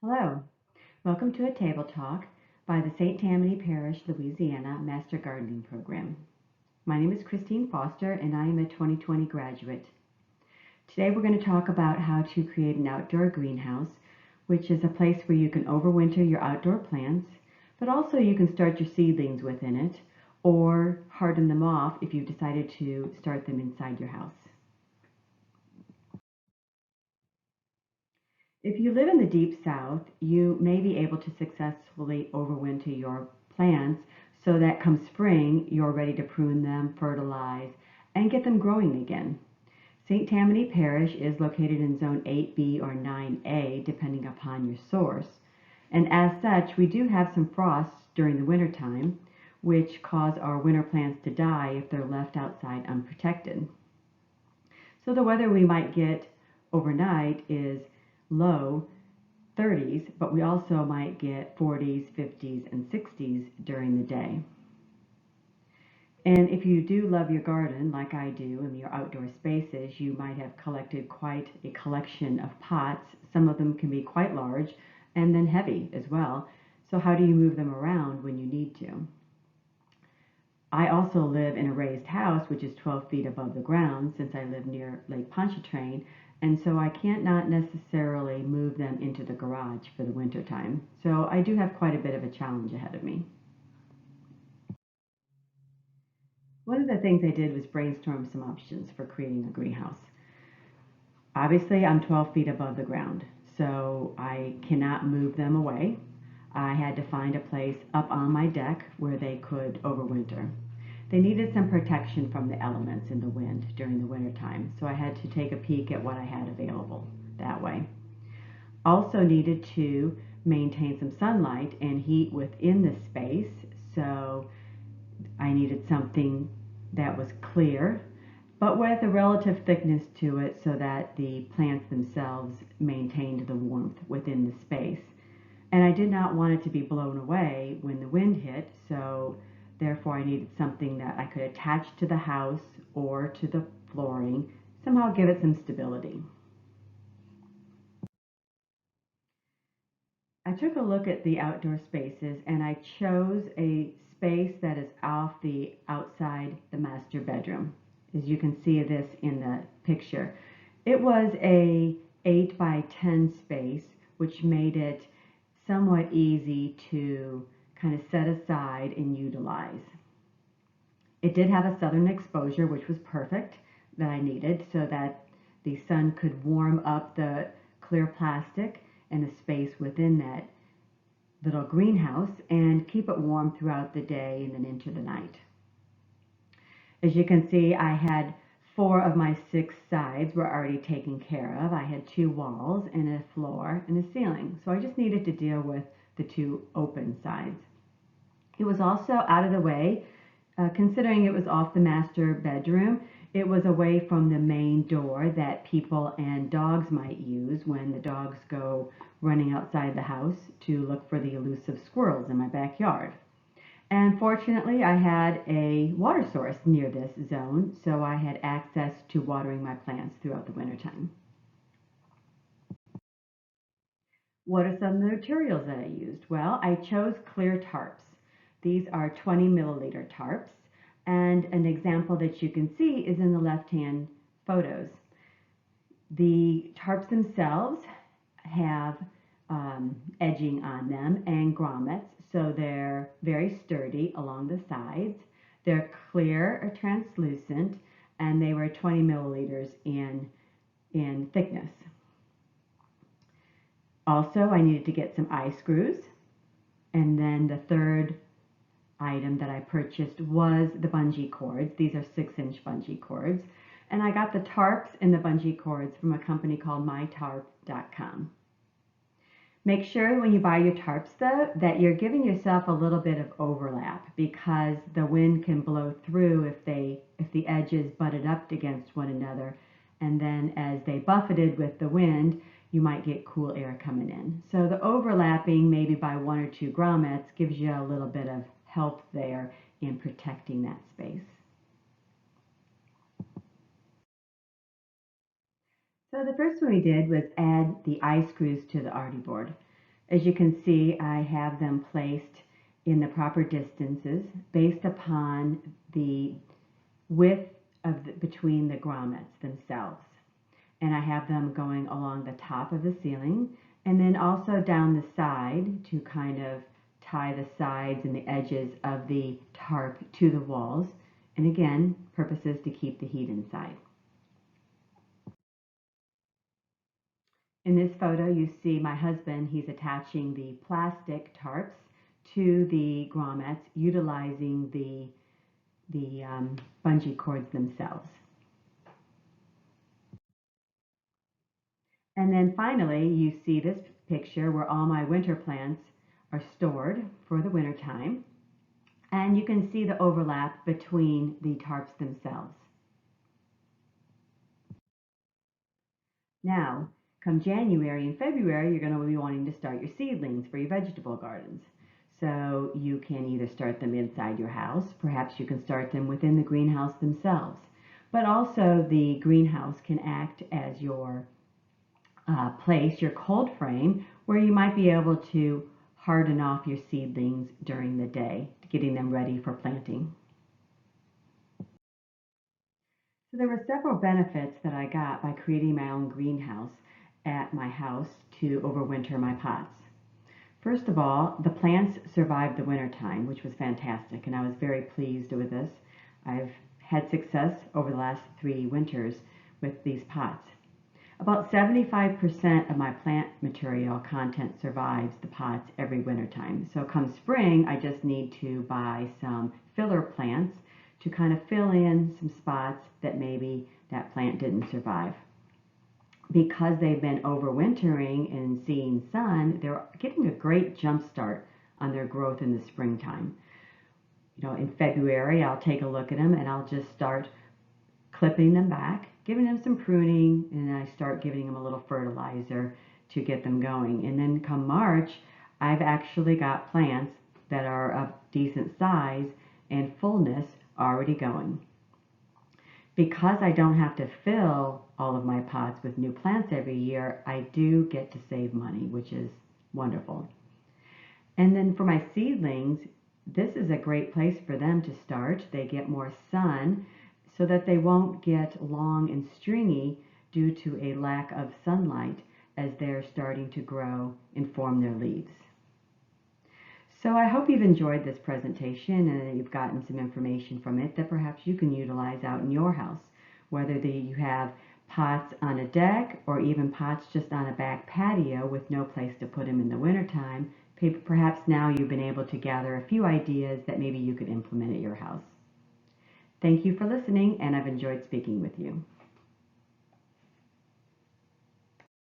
Hello, welcome to a table talk by the St. Tammany Parish, Louisiana Master Gardening Program. My name is Christine Foster and I am a 2020 graduate. Today we're going to talk about how to create an outdoor greenhouse, which is a place where you can overwinter your outdoor plants, but also you can start your seedlings within it or harden them off if you've decided to start them inside your house. If you live in the deep south, you may be able to successfully overwinter your plants so that come spring, you're ready to prune them, fertilize, and get them growing again. St. Tammany Parish is located in Zone 8B or 9A, depending upon your source. And as such, we do have some frosts during the wintertime, which cause our winter plants to die if they're left outside unprotected. So the weather we might get overnight is low 30s, but we also might get 40s, 50s, and 60s during the day. And if you do love your garden, like I do, in your outdoor spaces, you might have collected quite a collection of pots. Some of them can be quite large and then heavy as well. So how do you move them around when you need to? I also live in a raised house, which is 12 feet above the ground, since I live near Lake Pontchartrain, and so I can't not necessarily move them into the garage for the winter time. So I do have quite a bit of a challenge ahead of me. One of the things I did was brainstorm some options for creating a greenhouse. Obviously, I'm 12 feet above the ground, so I cannot move them away. I had to find a place up on my deck where they could overwinter. They needed some protection from the elements and the wind during the wintertime, so I had to take a peek at what I had available that way. Also needed to maintain some sunlight and heat within the space, so I needed something that was clear, but with a relative thickness to it so that the plants themselves maintained the warmth within the space. And I did not want it to be blown away when the wind hit, so therefore I needed something that I could attach to the house or to the flooring, somehow give it some stability. I took a look at the outdoor spaces and I chose a space that is off the outside the master bedroom. As you can see this in the picture. It was a 8 by 10 space, which made it somewhat easy to kind of set aside and utilize. It did have a southern exposure, which was perfect, that I needed so that the sun could warm up the clear plastic and the space within that little greenhouse and keep it warm throughout the day and then into the night. As you can see, I had 4 of my 6 sides were already taken care of. I had 2 walls and a floor and a ceiling. So I just needed to deal with the 2 open sides. It was also out of the way, considering it was off the master bedroom. It was away from the main door that people and dogs might use when the dogs go running outside the house to look for the elusive squirrels in my backyard. And fortunately, I had a water source near this zone, so I had access to watering my plants throughout the wintertime. What are some of the materials that I used? Well, I chose clear tarps. These are 20 milliliter tarps, and an example that you can see is in the left-hand photos. The tarps themselves have edging on them and grommets, so they're very sturdy along the sides. They're clear or translucent, and they were 20 milliliters in thickness. Also, I needed to get some eye screws, and then the third item that I purchased was the bungee cords. These are 6-inch bungee cords, and I got the tarps and the bungee cords from a company called mytarp.com. Make sure when you buy your tarps, though, that you're giving yourself a little bit of overlap, because the wind can blow through if the edges butted up against one another, and then as they buffeted with the wind, you might get cool air coming in. So the overlapping, maybe by 1 or 2 grommets, gives you a little bit of help there in protecting that space. So the first one we did was add the eye screws to the arty board. As you can see, I have them placed in the proper distances based upon the width between the grommets themselves. And I have them going along the top of the ceiling and then also down the side to kind of tie the sides and the edges of the tarp to the walls. And again, purpose is to keep the heat inside. In this photo, you see my husband, he's attaching the plastic tarps to the grommets, utilizing the bungee cords themselves. And then finally, you see this picture where all my winter plants are stored for the winter time. And you can see the overlap between the tarps themselves. Now, come January and February, you're going to be wanting to start your seedlings for your vegetable gardens. So you can either start them inside your house, perhaps you can start them within the greenhouse themselves. But also the greenhouse can act as your place, your cold frame, where you might be able to harden off your seedlings during the day, getting them ready for planting. So there were several benefits that I got by creating my own greenhouse at my house to overwinter my pots. First of all, the plants survived the winter time, which was fantastic, and I was very pleased with this. I've had success over the last 3 winters with these pots. About 75% of my plant material content survives the pots every winter time. So come spring, I just need to buy some filler plants to kind of fill in some spots that maybe that plant didn't survive. Because they've been overwintering and seeing sun, they're getting a great jump start on their growth in the springtime. In February, I'll take a look at them and I'll just start clipping them back, giving them some pruning, and I start giving them a little fertilizer to get them going. And then come March, I've actually got plants that are of decent size and fullness already going. Because I don't have to fill all of my pots with new plants every year, I do get to save money, which is wonderful. And then for my seedlings, this is a great place for them to start. They get more sun so that they won't get long and stringy due to a lack of sunlight as they're starting to grow and form their leaves. So I hope you've enjoyed this presentation and that you've gotten some information from it that perhaps you can utilize out in your house, whether you have pots on a deck or even pots just on a back patio with no place to put them in the wintertime. Perhaps now you've been able to gather a few ideas that maybe you could implement at your house. Thank you for listening, and I've enjoyed speaking with you.